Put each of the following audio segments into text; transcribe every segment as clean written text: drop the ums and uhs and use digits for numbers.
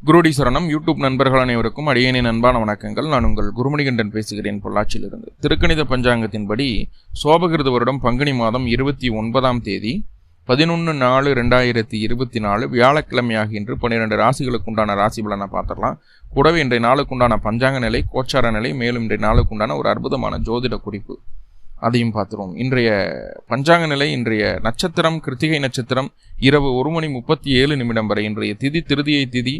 குருடி சரணம் யூடியூப் நண்பர்கள் அனைவருக்கும் அடியேனின் அன்பான வணக்கங்கள். நான் உங்கள் குருமணிகண்டன் பேசுகிறேன், பொள்ளாச்சியிலிருந்து. திருக்கணித பஞ்சாங்கத்தின்படி சோபகிருத வருடம் பங்குனி மாதம் 29ஆம் தேதி 11/4/2024 வியாழக்கிழமையாகின்று 12 ராசிகளுக்கு உண்டான ராசி பலனை பார்த்துடலாம். கூடவே இன்றைய நாளுக்குண்டான பஞ்சாங்க நிலை, கோச்சார நிலை, மேலும் இன்றைய நாளுக்குண்டான ஒரு அற்புதமான ஜோதிட குறிப்பு அதையும் பார்த்துருவோம். இன்றைய பஞ்சாங்க நிலை, இன்றைய நட்சத்திரம் கிருத்திகை நட்சத்திரம், இரவு 1:37 வரை. இன்றைய திதி திருதியை திதி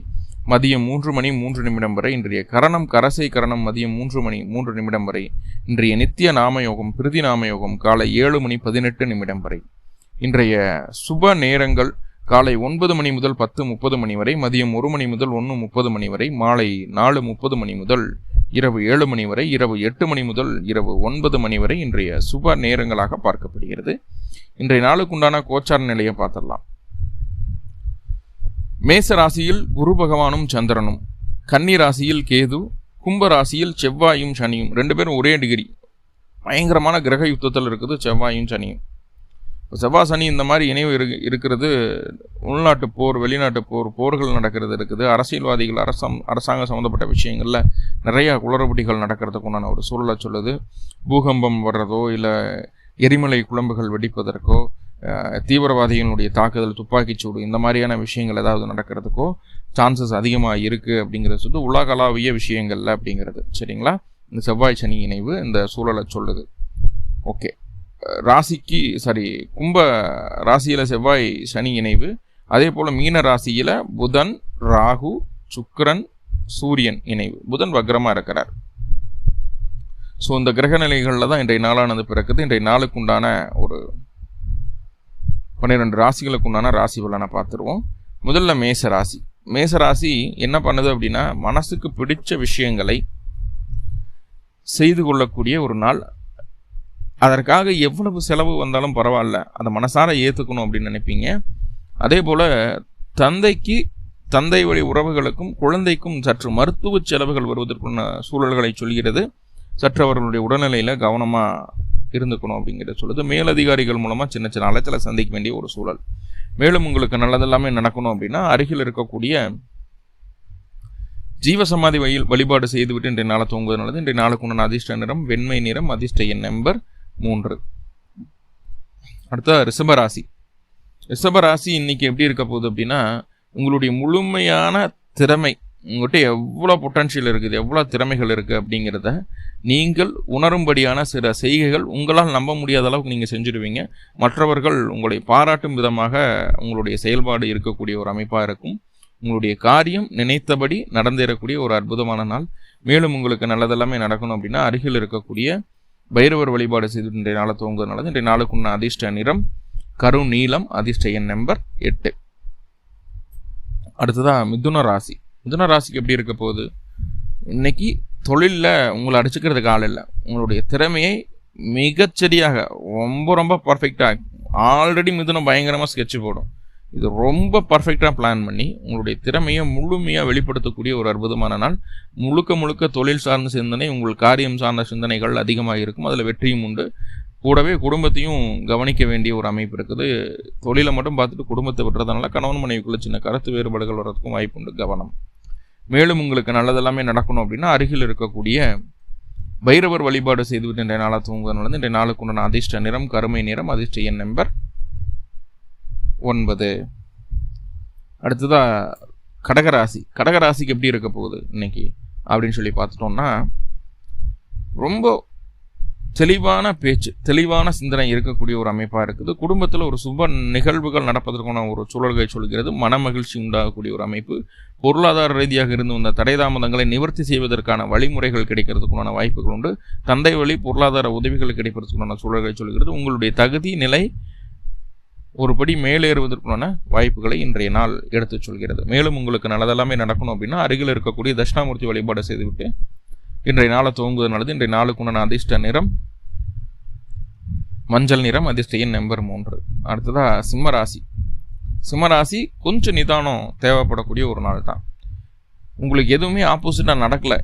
மதியம் 3:03 வரை. இன்றைய கரணம் கரசை கரணம் மதியம் 3:03 வரை. இன்றைய நித்திய நாமயோகம் பிரிதி நாமயோகம் காலை 7:18 வரை. இன்றைய சுப நேரங்கள் காலை 9 முதல் 10:30 வரை, மதியம் 1 முதல் 1:30 வரை, மாலை 4:30 முதல் இரவு 7 வரை, இரவு 8 முதல் இரவு 9 வரை இன்றைய சுப நேரங்களாக பார்க்கப்படுகிறது. இன்றைய நாளுக்குண்டான கோச்சார நிலையை பார்த்துடலாம். மேச ராசியில் குரு பகவானும் சந்திரனும், கன்னி ராசியில் கேது, கும்ப ராசியில் செவ்வாயும் சனியும். 2 பேரும் ஒரே டிகிரி. பயங்கரமான கிரக யுத்தத்தில் இருக்குது செவ்வாயும் சனியும். செவ்வாய் சனி இந்த மாதிரி இணைவு இருக்கிறது. உள்நாட்டு போர், வெளிநாட்டு போர்கள் நடக்கிறது இருக்குது. அரசியல்வாதிகள் அரசாங்க சம்மந்தப்பட்ட விஷயங்களில் நிறைய குளறுபடிகள் நடக்கிறதுக்கு உண்டான ஒரு சூழலை சொல்லுது. பூகம்பம் வர்றதோ, இல்லை எரிமலை குழம்புகள் வெடிப்பதற்கோ, தீவிரவாதிகளுடைய தாக்குதல், துப்பாக்கிச்சூடு, இந்த மாதிரியான விஷயங்கள் ஏதாவது நடக்கிறதுக்கோ சான்சஸ் அதிகமாக இருக்குது அப்படிங்கிறது சொல்லிட்டு உலகளாவிய விஷயங்கள்ல அப்படிங்கிறது. சரிங்களா? இந்த செவ்வாய் சனி இணைவு இந்த சூழலை சொல்லுது. ஓகே, கும்ப ராசியில் செவ்வாய் சனி இணைவு. அதே போல் மீன ராசியில் புதன், ராகு, சுக்கிரன், சூரியன் இணைவு. புதன் வக்ரமாக இருக்கிறார். ஸோ இந்த கிரக நிலைகளில் தான் இன்றைய நாளானது பிறக்குது. இன்றைய நாளுக்கு உண்டான ஒரு 12 ராசிகளுக்கு உண்டான ராசி பலனை பார்த்துருவோம். முதல்ல மேசராசி. மேசராசி என்ன பண்ணுது அப்படின்னா, மனசுக்கு பிடிச்ச விஷயங்களை செய்து கொள்ளக்கூடிய ஒரு நாள். அதற்காக எவ்வளவு செலவு வந்தாலும் பரவாயில்ல, அதை மனசார ஏற்றுக்கணும் அப்படின்னு நினைப்பீங்க. அதே போல் தந்தை வழி உறவுகளுக்கும் குழந்தைக்கும் சற்று மருத்துவ செலவுகள் வருவதற்குள்ள சூழல்களை சொல்கிறது. சற்று அவர்களுடைய உடல்நிலையில் கவனமாக இருந்துக்கணும் அப்படிங்கிறத சொல்லுது. மேலதிகாரிகள் மூலமாக சின்ன சின்ன அலைச்சலை சந்திக்க வேண்டிய ஒரு சூழல். மேலும் உங்களுக்கு நல்லதெல்லாமே நடக்கணும் அப்படின்னா அருகில் இருக்கக்கூடிய ஜீவசமாதி வழிபாடு செய்துவிட்டு இன்றைய நாளை தூங்குவது நல்லது. இன்றைய நாளுக்கு உண்டான அதிர்ஷ்ட நிறம் வெண்மை நிறம், அதிர்ஷ்ட எண் நம்பர் 3. அடுத்த ரிஷபராசி. ரிஷபராசி இன்னைக்கு எப்படி இருக்க போகுது அப்படின்னா, உங்களுடைய முழுமையான திறமை, உங்கள்கிட்ட எவ்வளோ பொட்டன்ஷியல் இருக்குது, எவ்வளோ திறமைகள் இருக்குது அப்படிங்கிறத நீங்கள் உணரும்படியான சில செய்கைகள் உங்களால் நம்ப முடியாத அளவுக்கு நீங்கள் செஞ்சுடுவீங்க. மற்றவர்கள் உங்களை பாராட்டும் விதமாக உங்களுடைய செயல்பாடு இருக்கக்கூடிய ஒரு அமைப்பாக இருக்கும். உங்களுடைய காரியம் நினைத்தபடி நடந்தேறக்கூடிய ஒரு அற்புதமான நாள். மேலும் உங்களுக்கு நல்லதெல்லாமே நடக்கணும் அப்படின்னா அருகில் இருக்கக்கூடிய பைரவர் வழிபாடு செய்து இன்றைய நாளை துவங்குவதனால இன்றைய நாளுக்குள்ள அதிர்ஷ்ட நிறம் கரு நீலம், அதிர்ஷ்ட எண் நம்பர் 8. அடுத்ததான் மிதுன ராசி. மிதுன ராசிக்கு எப்படி இருக்க போகுது? இன்னைக்கு தொழிலில் உங்களை அடிச்சுக்கிறதுக்கு ஆள் இல்லை. உங்களுடைய திறமையை மிகச்சரியாக ரொம்ப பர்ஃபெக்டாக, ஆல்ரெடி மிதுனம் பயங்கரமாக ஸ்கெட்சு போடும். இது ரொம்ப பர்ஃபெக்டாக பிளான் பண்ணி உங்களுடைய திறமையை முழுமையாக வெளிப்படுத்தக்கூடிய ஒரு அற்புதமான நாள். முழுக்க தொழில் சார்ந்த சிந்தனை, உங்கள் காரியம் சார்ந்த சிந்தனைகள் அதிகமாக இருக்கும். அதில் வெற்றியும் உண்டு. கூடவே குடும்பத்தையும் கவனிக்க வேண்டிய ஒரு அமைப்பு இருக்குது. தொழிலை மட்டும் பார்த்துட்டு குடும்பத்தை விட்டுறதுனால கணவன் மனைவிக்குள்ள சின்ன கருத்து வேறுபாடுகள் வர்றதுக்கும் வாய்ப்பு உண்டு. கவனம். மேலும் உங்களுக்கு நல்லதெல்லாமே நடக்கணும் அப்படின்னா அருகில் இருக்கக்கூடிய பைரவர் வழிபாடு செய்துவிட்டு இன்றைய நாளை தூங்குவதனால இன்றைய நாளுக்கு உண்டான அதிர்ஷ்ட நிறம் கருமை நிறம், அதிர்ஷ்ட எண் நம்பர் 9. அடுத்ததா கடகராசி. கடகராசிக்கு எப்படி இருக்க போகுது இன்னைக்கு அப்படின்னு சொல்லி பார்த்துட்டோம்னா, ரொம்ப தெளிவான பேச்சு, தெளிவான சிந்தனை இருக்கக்கூடிய ஒரு அமைப்பாக இருக்குது. குடும்பத்தில் ஒரு சுப நிகழ்வுகள் நடப்பதற்கான ஒரு சூழல்களை சொல்கிறது. மன மகிழ்ச்சி உண்டாகக்கூடிய ஒரு அமைப்பு. பொருளாதார ரீதியாக இருந்து வந்த தடைதாமதங்களை நிவர்த்தி செய்வதற்கான வழிமுறைகள் கிடைக்கிறதுக்குண்டான வாய்ப்புகள் உண்டு. தந்தை வழி பொருளாதார உதவிகள் கிடைப்பதற்குண்டான சூழல்களை சொல்கிறது. உங்களுடைய தகுதி நிலை ஒருபடி மேலேறுவதற்குண்டான வாய்ப்புகளை இன்றைய நாள் எடுத்துச் சொல்கிறது. மேலும் உங்களுக்கு நல்லதெல்லாமே நடக்கணும் அப்படின்னா அருகில் இருக்கக்கூடிய தட்சிணாமூர்த்தி வழிபாடு செய்துவிட்டு இன்றைய நாளை துவங்குவது நல்லது. இன்றைய நாளுக்கு உண்டான அதிர்ஷ்ட நிறம் மஞ்சள் நிறம், அதிர்ஷ்ட எண் நம்பர் 3. அடுத்ததா சிம்மராசி. சிம்மராசி கொஞ்சம் நிதானம் தேவைப்படக்கூடிய ஒரு நாள் தான். உங்களுக்கு எதுவுமே ஆப்போசிட்டாக நடக்கலை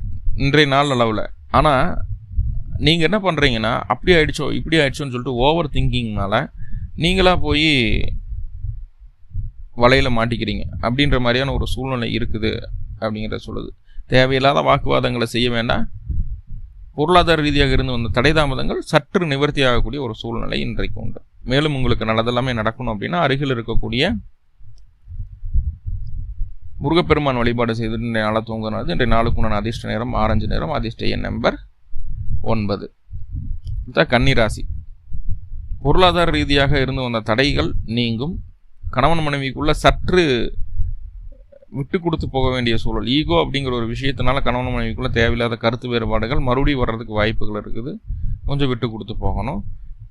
இன்றைய நாள் அளவில். ஆனால் நீங்கள் என்ன பண்ணுறீங்கன்னா, அப்படி ஆயிடுச்சோ இப்படி ஆயிடுச்சோன்னு சொல்லிட்டு ஓவர் திங்கிங்னால நீங்களாக போய் வலையில் மாட்டிக்கிறீங்க அப்படின்ற மாதிரியான ஒரு சூழ்நிலை இருக்குது அப்படிங்கிறத சொல்லுது. தேவையில்லாத வாக்குவாதங்களை செய்ய வேண்டாம். பொருளாதார ரீதியாக இருந்து வந்த தடை தாமதங்கள் சற்று நிவர்த்தி ஆகக்கூடிய ஒரு சூழ்நிலை இன்றைக்கு உண்டு. மேலும் உங்களுக்கு நல்லதெல்லாமே நடக்கணும் அப்படின்னா அருகில் இருக்கக்கூடிய முருகப்பெருமான் வழிபாடு செய்து இன்றைய நாளை தூங்குனது. இன்றைய நாளுக்குண்டான அதிர்ஷ்ட நிறம் ஆரஞ்சு நிறம், அதிர்ஷ்ட எண் நம்பர் 9. கன்னிராசி. பொருளாதார ரீதியாக இருந்து வந்த தடைகள் நீங்கும். கணவன் மனைவிக்குள்ள சற்று விட்டு கொடுத்து போக வேண்டிய சூழல், ஈகோ அப்படிங்கிற ஒரு விஷயத்தினால கணவன் மனைவிக்குள்ள தேவையில்லாத கருத்து வேறுபாடுகள் மறுபடியும் வர்றதுக்கு வாய்ப்புகள் இருக்குது. கொஞ்சம் விட்டு கொடுத்து போகணும்.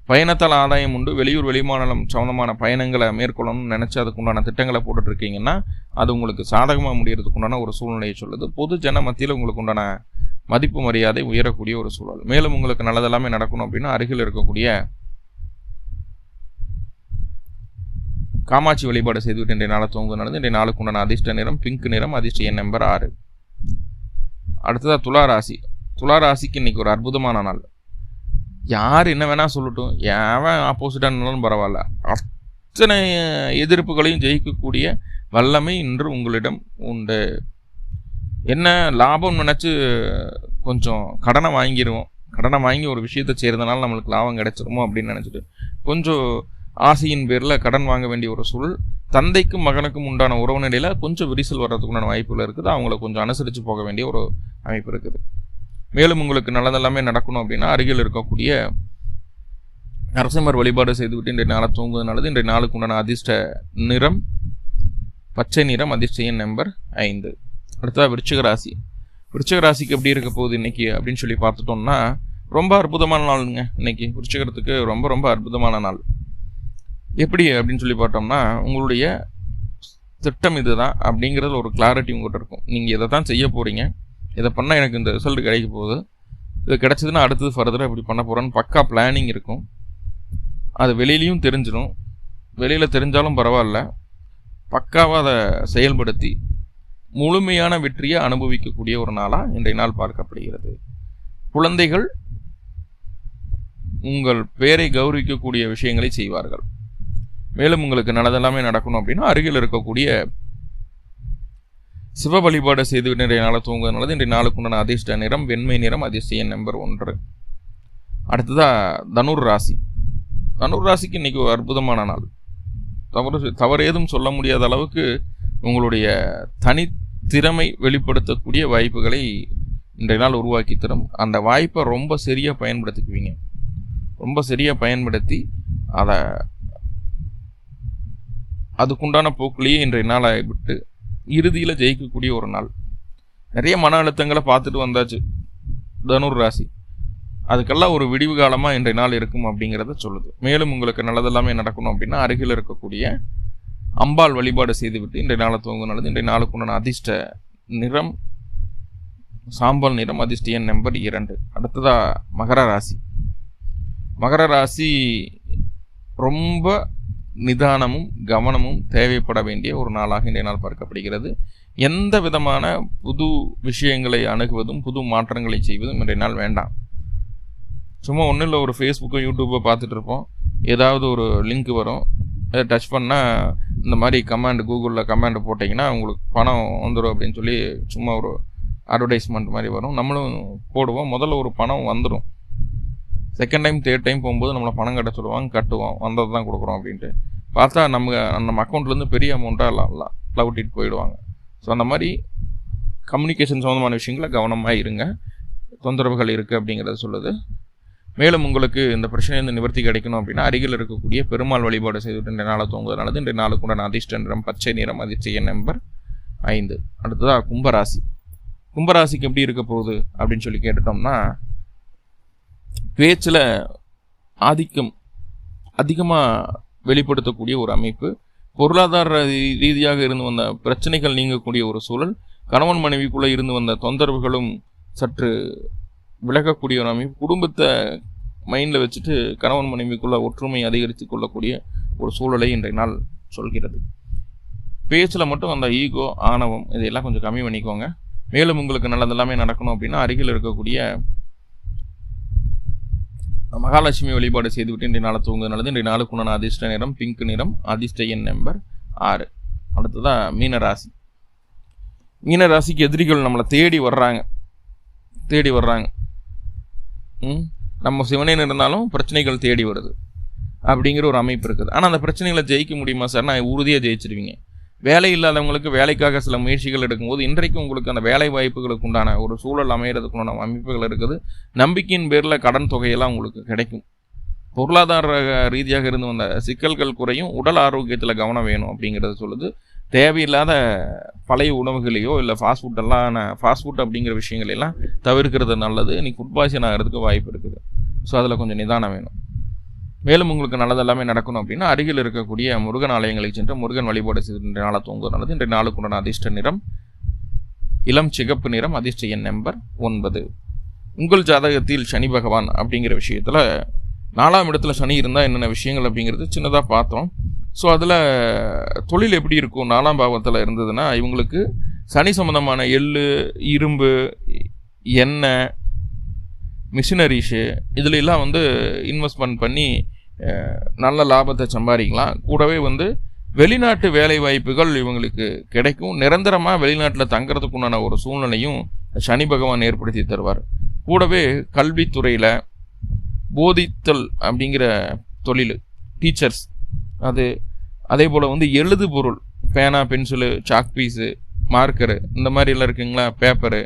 பயணத்தால் ஆதாயம் உண்டு. வெளியூர் வெளிமாநிலம் சம்பந்தமான பயணங்களை மேற்கொள்ளணும்னு நினச்சி அதுக்குண்டான திட்டங்களை போட்டுட்டு இருக்கீங்கன்னா அது உங்களுக்கு சாதகமாக முடியறதுக்கு உண்டான ஒரு சூழ்நிலையை சொல்லுது. பொது ஜன மத்தியில் உங்களுக்கு உண்டான மதிப்பு மரியாதை உயரக்கூடிய ஒரு சூழல். மேலும் உங்களுக்கு நல்லதெல்லாமே நடக்கணும் அப்படின்னா அருகில் இருக்கக்கூடிய காமாட்சி வழிபாடு செய்துவிட்டு இன்றைய நாளை தூங்குனது. இன்றைய நாளுக்கு உண்டான அதிர்ஷ்ட நிறம் பிங்க் நிறம், அதிர்ஷ்ட எண் நம்பர் 6. அடுத்ததாக துளாராசி. துளாராசிக்கு இன்னைக்கு ஒரு அற்புதமான நாள். யார் என்ன வேணா சொல்லட்டும், எவன் ஆப்போசிட்டாக இருந்தாலும் பரவாயில்ல, அத்தனை எதிர்ப்புகளையும் ஜெயிக்கக்கூடிய வல்லமை இன்று உங்களிடம் உண்டு. என்ன லாபம் நினச்சி கொஞ்சம் கடனை வாங்கிடுவோம், கடனை வாங்கி ஒரு விஷயத்தை செய்கிறதுனால நம்மளுக்கு லாபம் கிடைச்சிருமோ அப்படின்னு நினச்சிட்டு கொஞ்சம் ஆசையின் பேரில் கடன் வாங்க வேண்டிய ஒரு சூழல். தந்தைக்கும் மகனுக்கும் உண்டான உறவு நிலையில் கொஞ்சம் விரிசல் வர்றதுக்குண்டான வாய்ப்புகள் இருக்குது. அவங்கள கொஞ்சம் அனுசரித்து போக வேண்டிய ஒரு அமைப்பு இருக்குது. மேலும் உங்களுக்கு நல்லதெல்லாமே நடக்கணும் அப்படின்னா அருகில் இருக்கக்கூடிய நரசிம்மர் வழிபாடு செய்துவிட்டு இன்றைய நாளை தூங்குவது நல்லது. இன்றைய நாளுக்கு உண்டான அதிர்ஷ்ட நிறம் பச்சை நிறம், அதிர்ஷ்ட எண் நம்பர் 5. அடுத்ததாக விருச்சிக ராசி. விருச்சிக ராசிக்கு எப்படி இருக்க போகுது இன்னைக்கு அப்படின்னு சொல்லி பார்த்துட்டோம்னா ரொம்ப அற்புதமான நாளுங்க. இன்னைக்கு விருச்சிகத்துக்கு ரொம்ப ரொம்ப அற்புதமான நாள். எப்படி அப்படின்னு சொல்லி பார்த்தோம்னா உங்களுடைய திட்டம் இதுதான் அப்படிங்கிறது ஒரு கிளாரிட்டி உங்கள்கிட்ட இருக்கும். நீங்கள் இதை தான் செய்ய போகிறீங்க, இதை பண்ணால் எனக்கு இந்த ரிசல்ட் கிடைக்க போகுது, இது கிடைச்சதுன்னா அடுத்தது ஃபர்தராக இப்படி பண்ண போகிறேன்னு பக்கா பிளானிங் இருக்கும். அது வெளியிலையும் தெரிஞ்சிடும். வெளியில் தெரிஞ்சாலும் பரவாயில்ல, பக்காவாக அதை செயல்படுத்தி முழுமையான வெற்றியை அனுபவிக்கக்கூடிய ஒரு நாளாக இன்றைய நாள் பார்க்கப்படுகிறது. குழந்தைகள் உங்கள் பேரை கௌரவிக்கக்கூடிய விஷயங்களை செய்வார்கள். மேலும் உங்களுக்கு நல்லதெல்லாமே நடக்கணும் அப்படின்னா அருகில் இருக்கக்கூடிய சிவ வழிபாடு செய்துவிட்டு இன்றைய நாளை தூங்குவது நல்லது. இன்றைய நாளுக்கு உண்டான அதிர்ஷ்ட நிறம் வெண்மை நிறம், அதிர்ஷ்ட எண் நம்பர் 1. அடுத்ததா தனுர் ராசி. தனுர் ராசிக்கு இன்னைக்கு ஒரு அற்புதமான நாள். தவறு ஏதும் சொல்ல முடியாத அளவுக்கு உங்களுடைய தனித்திறமை வெளிப்படுத்தக்கூடிய வாய்ப்புகளை இன்றைய நாள் உருவாக்கி தரும். அந்த வாய்ப்பை ரொம்ப சரியாக பயன்படுத்திக்குவீங்க. ரொம்ப சரியாக பயன்படுத்தி அதை அதுக்குண்டான போக்குலேயே இன்றைய நாளை விட்டு இறுதியில் ஜெயிக்கக்கூடிய ஒரு நாள். நிறைய மன அழுத்தங்களை பார்த்துட்டு வந்தாச்சு தனுர் ராசி. அதுக்கெல்லாம் ஒரு விடிவு காலமாக இன்றைய நாள் இருக்கும் அப்படிங்கிறத சொல்லுது. மேலும் உங்களுக்கு நல்லதெல்லாமே நடக்கணும் அப்படின்னா அருகில் இருக்கக்கூடிய அம்பாள் வழிபாடு செய்துவிட்டு இன்றைய நாளை தூங்க நல்லது. இன்றைய நாளுக்கு உண்டான அதிர்ஷ்ட நிறம் சாம்பல் நிறம், அதிர்ஷ்ட எண் நம்பர் 2. அடுத்ததா மகர ராசி. மகர ராசி ரொம்ப நிதானமும் கவனமும் தேவைப்பட வேண்டிய ஒரு நாளாக இன்றைய நாள் பார்க்கப்படுகிறது. எந்த விதமான புது விஷயங்களை அணுகுவதும் புது மாற்றங்களை செய்வதும் இன்றைய நாள் வேண்டாம். சும்மா ஒன்றும் இல்லை, ஒரு ஃபேஸ்புக்கோ யூடியூப்போ பார்த்துட்டு இருப்போம், ஏதாவது ஒரு லிங்க் வரும், அதை டச் பண்ணால் இந்த மாதிரி கமாண்ட் கூகுளில் கமாண்ட் போட்டிங்கன்னா உங்களுக்கு பணம் வந்துடும் அப்படின்னு சொல்லி சும்மா ஒரு அட்வர்டைஸ்மெண்ட் மாதிரி வரும். நம்மளும் போடுவோம். முதல்ல ஒரு பணம் வந்துடும். செகண்ட் டைம் தேர்ட் டைம் போகும்போது நம்மளை பணம் கட்ட சொல்லுவாங்க, கட்டுவோம், வந்தது தான் கொடுக்குறோம் அப்படின்ட்டு பார்த்தா நம்ம அக்கௌண்ட்லேருந்து பெரிய அமௌண்ட்டாக லவுட்டிட்டு போயிடுவாங்க. ஸோ அந்த மாதிரி கம்யூனிகேஷன் சம்மந்தமான விஷயங்களை கவனமாக இருங்க, தொந்தரவுகள் இருக்குது அப்படிங்கிறத சொல்லுது. மேலும் உங்களுக்கு இந்த பிரச்சனையிலிருந்து நிவர்த்தி கிடைக்கணும் அப்படின்னா அருகில் இருக்கக்கூடிய பெருமாள் வழிபாடு செய்துவிட்டு இன்றைய நாளை தூங்குவது நல்லது. இன்றைய நாளுக்கு உண்டான அதிர்ஷ்ட நிறம் பச்சை நிறம், அதிர்ஷ்ட எண் நம்பர் 5. அடுத்ததாக கும்பராசி. கும்பராசிக்கு எப்படி இருக்க போகுது அப்படின்னு சொல்லி கேட்டுட்டோம்னா பேச்சில் அதிகமாக வெளிப்படுத்தக்கூடிய ஒரு அமைப்பு, பொருளாதார ரீதியாக இருந்து வந்த பிரச்சனைகள் நீங்கக்கூடிய ஒரு சூழல், கணவன் மனைவிக்குள்ளே இருந்து வந்த தொந்தரவுகளும் சற்று விலகக்கூடிய ஒரு அமைப்பு, குடும்பத்தை மைண்டில் வச்சுட்டு கணவன் மனைவிக்குள்ளே ஒற்றுமை அதிகரித்து கொள்ளக்கூடிய ஒரு சூழலை இன்றைய நாள் சொல்கிறது. பேச்சில் மட்டும் அந்த ஈகோ ஆணவம் இதையெல்லாம் கொஞ்சம் கம்மி பண்ணிக்கோங்க. மேலும் உங்களுக்கு நல்லதெல்லாமே நடக்கணும் அப்படின்னா அருகில் இருக்கக்கூடிய மகாலட்சுமி வழிபாடு செய்துவிட்டு இன்றைய நாளை தூங்குவது நல்லது. இன்றைய நாளுக்கு உண்டான அதிர்ஷ்ட நிறம் பிங்க் நிறம், அதிர்ஷ்ட எண் நம்பர் 6. அடுத்ததான் மீனராசி. மீன ராசிக்கு எதிரிகள் நம்மளை தேடி வர்றாங்க. நம்ம சிவனேன்னு இருந்தாலும் பிரச்சனைகள் தேடி வருது அப்படிங்கிற ஒரு அமைப்பு இருக்குது. ஆனால் அந்த பிரச்சனைகளை ஜெயிக்க முடியுமா சார்? நான் உறுதியாக ஜெயிச்சிருவீங்க. வேலை இல்லாதவங்களுக்கு வேலைக்காக சில முயற்சிகள் எடுக்கும்போது இன்றைக்கு உங்களுக்கு அந்த வேலை வாய்ப்புகளுக்கு உண்டான ஒரு சூழல் அமைகிறதுக்குண்டான அமைப்புகள் இருக்குது. நம்பிக்கையின் பேரில் கடன் தொகையெல்லாம் உங்களுக்கு கிடைக்கும். பொருளாதார ரீதியாக இருந்து வந்த சிக்கல்கள் குறையும். உடல் ஆரோக்கியத்தில் கவனம் வேணும் அப்படிங்கிறது சொல்லுது. தேவையில்லாத பழைய உணவுகளையோ இல்லை ஃபாஸ்ட் ஃபுட் அப்படிங்கிற விஷயங்களெல்லாம் தவிர்க்கிறது நல்லது. இன்னைக்கு ஃபுட் பாய்சன் ஆகிறதுக்கு வாய்ப்பு இருக்குது. ஸோ அதில் கொஞ்சம் நிதானம் வேணும். மேலும் உங்களுக்கு நல்லதெல்லாமே நடக்கணும் அப்படின்னா அருகில் இருக்கக்கூடிய முருகன் ஆலயங்களுக்கு சென்று முருகன் வழிபாடு செய்து இன்றைய நாளை தூங்குவது நல்லது. இன்றைய நாளுக்குண்டான அதிர்ஷ்ட நிறம் இளம் சிகப்பு நிறம். அதிர்ஷ்ட எண் நம்பர் 9. உங்கள் ஜாதகத்தில் சனி பகவான் அப்படிங்கிற விஷயத்தில் 4ஆம் இடத்துல சனி இருந்தால் என்னென்ன விஷயங்கள் அப்படிங்கிறது சின்னதாக பார்த்தோம். ஸோ அதில் தொழில் எப்படி இருக்கும்? 4ஆம் பாவத்தில் இருந்ததுன்னா இவங்களுக்கு சனி சம்மந்தமான எள்ளு, இரும்பு, எண்ணெய், மிஷினரிஸு இதிலெல்லாம் இன்வெஸ்ட்மெண்ட் பண்ணி நல்ல லாபத்தை சம்பாதிக்கலாம். கூடவே வெளிநாட்டு வேலை வாய்ப்புகள் இவங்களுக்கு கிடைக்கும். நிரந்தரமாக வெளிநாட்டில் தங்கிறதுக்குண்டான ஒரு சூழ்நிலையும் சனி பகவான் ஏற்படுத்தி தருவார். கூடவே கல்வித்துறையில் போதித்தல் அப்படிங்கிற தொழில், டீச்சர்ஸ், அதே போல் எழுது பொருள், பேனா, பென்சிலு, சாக் பீஸு, மார்க்கரு இந்த மாதிரிலாம் இருக்குங்களா, பேப்பரு,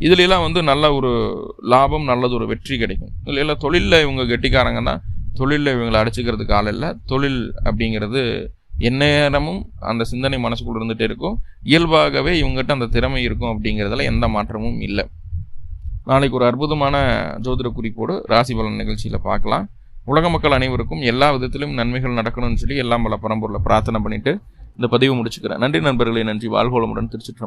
இதுலெல்லாம் நல்ல ஒரு லாபம், நல்லது ஒரு வெற்றி கிடைக்கும். இதுல தொழிலில் இவங்க கெட்டிக்காரங்க தான். தொழிலில் இவங்களை அடிச்சுக்கிறதுக்கு ஆள் இல்லை. தொழில் அப்படிங்கிறது எந்நேரமும் அந்த சிந்தனை மனசுக்குள்ள இருந்துகிட்டே இருக்கும். இயல்பாகவே இவங்ககிட்ட அந்த திறமை இருக்கும் அப்படிங்கிறதுல எந்த மாற்றமும் இல்லை. நாளைக்கு ஒரு அற்புதமான ஜோதிட குறிப்போடு ராசி பலன் நிகழ்ச்சியில் பார்க்கலாம். உலக மக்கள் அனைவருக்கும் எல்லா விதத்திலும் நன்மைகள் நடக்கணும்னு சொல்லி எல்லாம் பல பரம்பொருளை பிரார்த்தனை பண்ணிட்டு இந்த பதிவு முடிச்சுக்கிறேன். நன்றி நண்பர்களே, நன்றி. வாழ்வோளமுடன். திருச்சிற்றம்பலம்.